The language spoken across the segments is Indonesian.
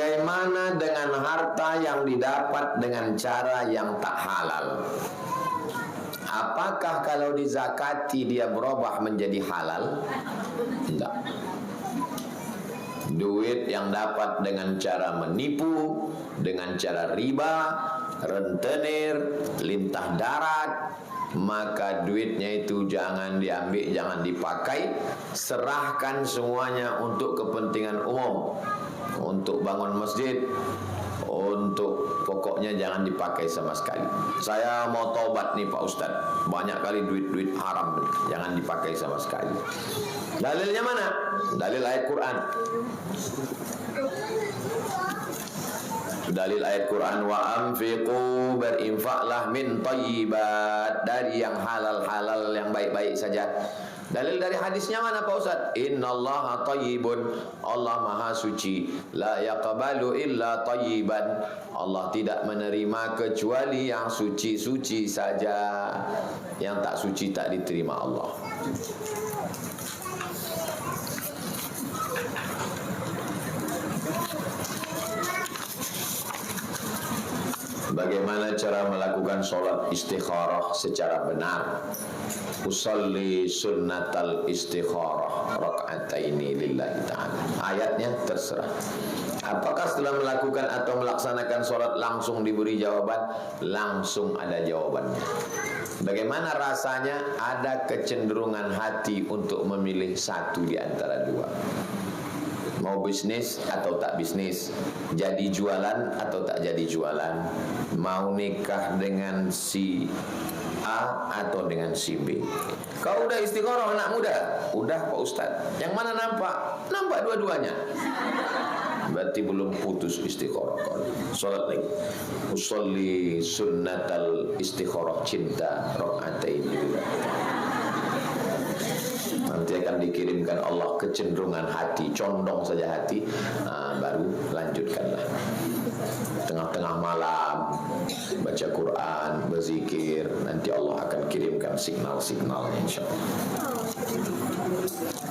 Bagaimana dengan harta yang didapat dengan cara yang tak halal? Apakah kalau dizakati dia berubah menjadi halal? Tidak. Duit yang dapat dengan cara menipu, dengan cara riba, rentenir, lintah darat, maka duitnya itu jangan diambil, jangan dipakai. Serahkan semuanya untuk kepentingan umum, untuk bangun masjid, untuk pokoknya jangan dipakai sama sekali. Saya mau taubat nih Pak Ustadz, banyak kali duit-duit haram nih, jangan dipakai sama sekali. Dalilnya mana? Dalil ayat Quran. Dalil ayat Quran, wa anfiqu, berinfaklah min thayyibat, dari yang halal-halal, yang baik-baik saja. Dalil dari hadisnya mana Pak Ustaz? Innallaha thayyibun, Allah maha suci, la yaqbalu illa thayyiban, Allah tidak menerima kecuali yang suci-suci saja, yang tak suci tak diterima Allah. Bagaimana cara melakukan sholat istikharah secara benar? Usalli sunnatal istikharah raka'ataini lillahi ta'ala. Ayatnya terserah. Apakah setelah melakukan atau melaksanakan sholat langsung diberi jawaban? Langsung ada jawabannya. Bagaimana rasanya? Ada kecenderungan hati untuk memilih satu di antara dua. Mau bisnis atau tak bisnis, jadi jualan atau tak jadi jualan, mau nikah dengan si A atau dengan si B. Kau udah istikharah anak muda? Udah Pak Ustadz. Yang mana nampak? Nampak dua-duanya. Berarti belum putus istikharah kau. Salat lagi. Usolli sunnatal istikharah cinta raka'ataini. Nanti akan dikirimkan Allah kecenderungan hati, condong saja hati, baru lanjutkanlah. Tengah-tengah malam baca Quran, berzikir, nanti Allah akan kirimkan signal-signalnya insyaallah.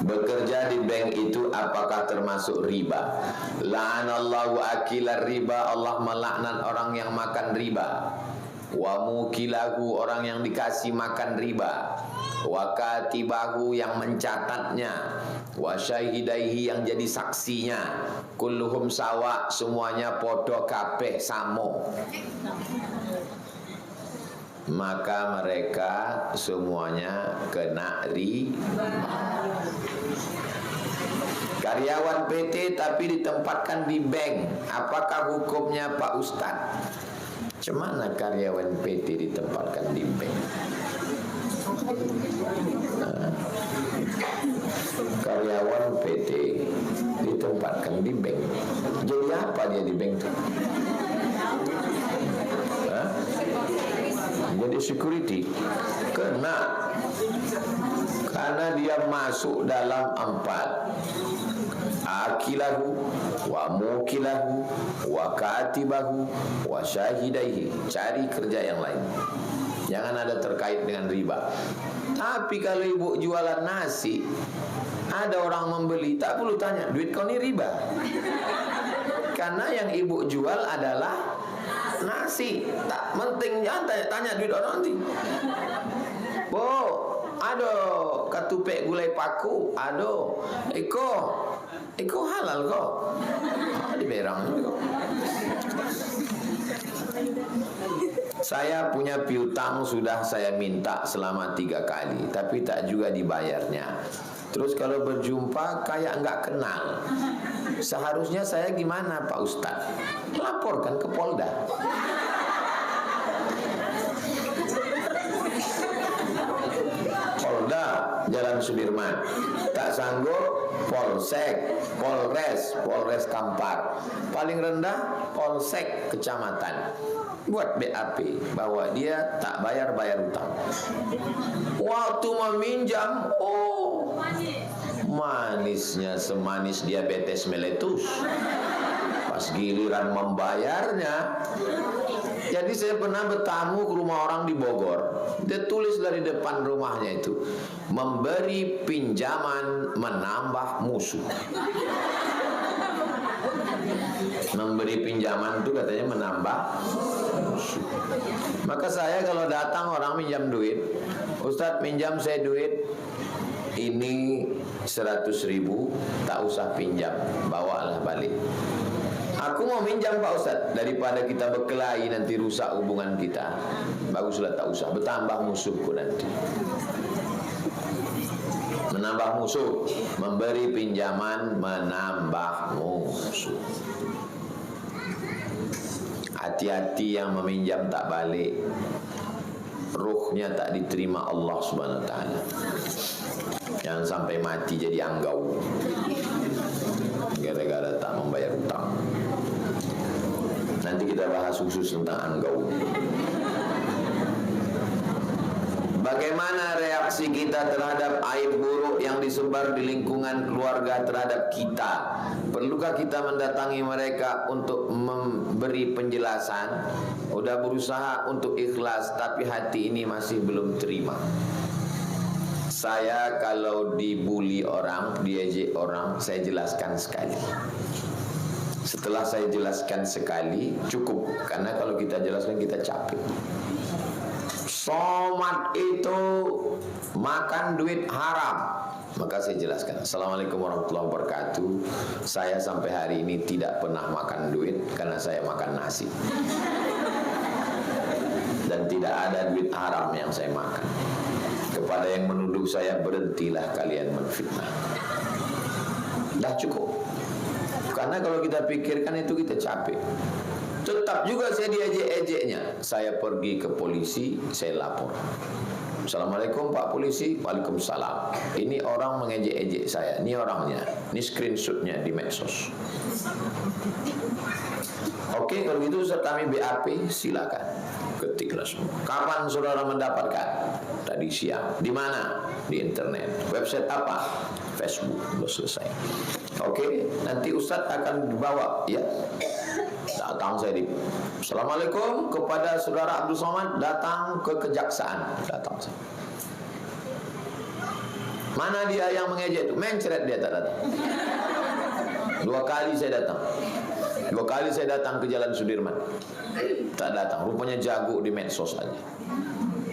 Bekerja di bank itu apakah termasuk riba? La'anallahu akilar riba, Allah melaknat orang yang makan riba. Wa mukilahu, orang yang dikasih makan riba. Wa katibahu, yang mencatatnya. Wa syahidaihi, yang jadi saksinya. Kulluhum sawa, semuanya podo kabeh samo. Maka mereka semuanya kena riba. Karyawan PT tapi ditempatkan di bank, apakah hukumnya Pak Ustadz? Cemana karyawan PT ditempatkan di bank? Karyawan PT ditempatkan di bank, jadi apa dia di bank itu? Jadi security. Kena, karena dia masuk dalam 4: akilahu, wa mukilahu, wa katibahu, wa syahidaihi. Cari kerja yang lain, jangan ada terkait dengan riba. Tapi kalau ibu jualan nasi, ada orang membeli, tak perlu tanya, duit kau ni riba. Karena yang ibu jual adalah nasi, tak penting, jangan tanya duit orang nanti. Bo, aduh, katupek gulai paku, aduh, Iko halal kok. Di berang kok. Saya punya piutang sudah saya minta selama 3 kali, tapi tak juga dibayarnya. Terus kalau berjumpa kayak nggak kenal. Seharusnya saya gimana Pak Ustadz? Laporkan ke Polda. Polda Jalan Sudirman. Tak sanggup, Polsek, Polres Kampar. Paling rendah Polsek Kecamatan. Buat BAP bahwa dia tak bayar utang. Waktu meminjam, oh, manisnya semanis diabetes meletus. Pas giliran membayarnya, jadi saya pernah bertamu ke rumah orang di Bogor. Dia tulis dari depan rumahnya itu, memberi pinjaman menambah musuh. Memberi pinjaman itu katanya menambah musuh. Maka saya kalau datang orang minjam duit, Ustadz minjam saya duit ini 100.000, tak usah pinjam, bawalah balik. Aku mau minjam Pak Ustadz, daripada kita berkelahi nanti rusak hubungan kita, baguslah tak usah, bertambah musuhku nanti. Menambah musuh, memberi pinjaman menambah musuh. Hati-hati yang meminjam tak balik, ruhnya tak diterima Allah Subhanahu wa taala. Jangan sampai mati jadi anggau gara-gara tak membayar utang. Nanti kita bahas khusus tentang anggau. Bagaimana reaksi kita terhadap aib buruk yang disebar di lingkungan keluarga terhadap kita? Perlukah kita mendatangi mereka untuk memberi penjelasan? Udah berusaha untuk ikhlas, tapi hati ini masih belum terima. Saya kalau dibully orang, diejek orang, saya jelaskan sekali. Setelah saya jelaskan sekali, cukup. Karena kalau kita jelaskan, kita capek. Somad itu makan duit haram. Maka saya jelaskan, Assalamualaikum warahmatullahi wabarakatuh. Saya sampai hari ini tidak pernah makan duit karena saya makan nasi. Dan tidak ada duit haram yang saya makan. Kepada yang menuduh saya, berhentilah kalian menfitnah. Dah cukup. Karena kalau kita pikirkan itu kita capek. Tetap juga saya diejek-ejeknya. Saya pergi ke polisi, saya lapor. Assalamualaikum Pak Polisi. Waalaikumsalam. Ini orang mengejek-ejek saya. Ini orangnya. Ini screenshotnya di medsos. Oke, kalau gitu kami BAP, silakan. Ketiklah semua. Kapan saudara mendapatkan? Tadi siang. Di mana? Di internet. Website apa? Facebook. Sudah selesai. Oke, nanti Ustadz akan dibawa. Ya. Datang saya di Assalamualaikum kepada saudara Abdul Somad, datang ke kejaksaan. Datang saya. Mana dia yang mengejek itu? Mencret dia tak datang. 2 kali saya datang. 2 kali saya datang ke Jalan Sudirman. Tak datang. Rupanya jago di medsos aja.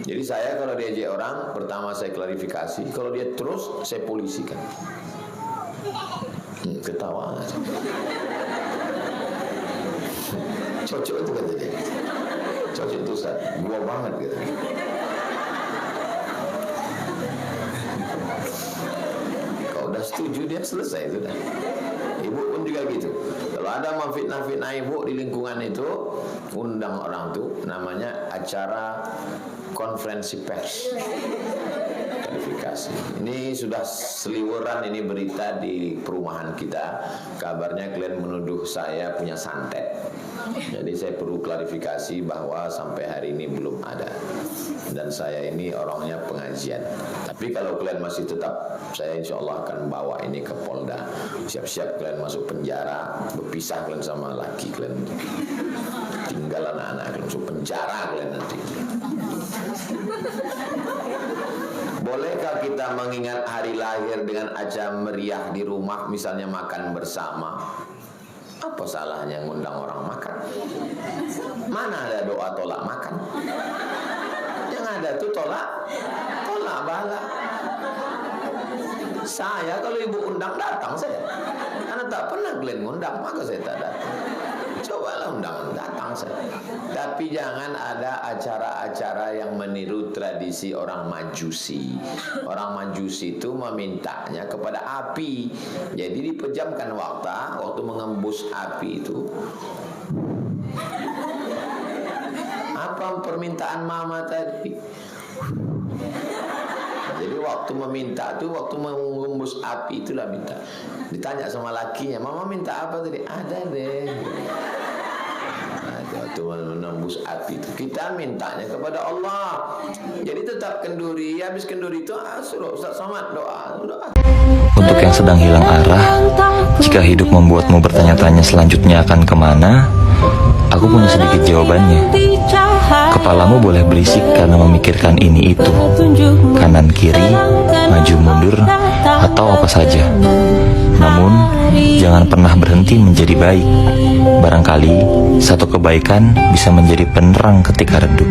Jadi saya kalau diejek orang, pertama saya klarifikasi. Kalau dia terus, saya polisikan. Ketawa aja. Cocok itu kata dia. Cocok itu Ustaz, gua banget gitu. Kalau udah setuju dia selesai sudah. Ibu pun juga gitu. Kalau ada memfitnah-fitnah ibu di lingkungan itu, undang orang tuh, namanya acara konferensi pers. Klarifikasi. Ini sudah seliweran ini berita di perumahan kita. Kabarnya kalian menuduh saya punya santet. Jadi saya perlu klarifikasi bahwa sampai hari ini belum ada. Dan saya ini orangnya pengajian. Tapi kalau kalian masih tetap, saya insya Allah akan bawa ini ke Polda. Siap-siap kalian masuk penjara, berpisah kalian sama laki kalian. Tinggal anak-anak kalian masuk penjara kalian nanti. Bolehkah kita mengingat hari lahir dengan acara meriah di rumah, misalnya makan bersama? Apa salahnya ngundang orang makan? Mana ada doa tolak makan? Yang ada tuh tolak bala. Saya kalau ibu undang datang saya. Karena tak pernah kalian ngundang, maka saya tak datang. Cobalah undangan, datang saya. Tapi jangan ada acara-acara yang meniru tradisi orang Majusi. Orang Majusi itu memintanya kepada api. Jadi dipejamkan waktu mengembus api itu. Apa permintaan mama tadi? Jadi waktu meminta itu, waktu mengembus api itulah minta. Ditanya sama lakinya, mama minta apa tadi? Ada deh. Waktu menembus api itu, kita mintanya kepada Allah. Jadi tetap kenduri, habis kenduri itu suruh Ustaz Somad doa. Untuk yang sedang hilang arah, jika hidup membuatmu bertanya-tanya selanjutnya akan kemana, aku punya sedikit jawabannya. Kepalamu boleh berisik karena memikirkan ini itu, kanan kiri, maju mundur, atau apa saja. Namun, jangan pernah berhenti menjadi baik. Barangkali satu kebaikan bisa menjadi penerang ketika redup.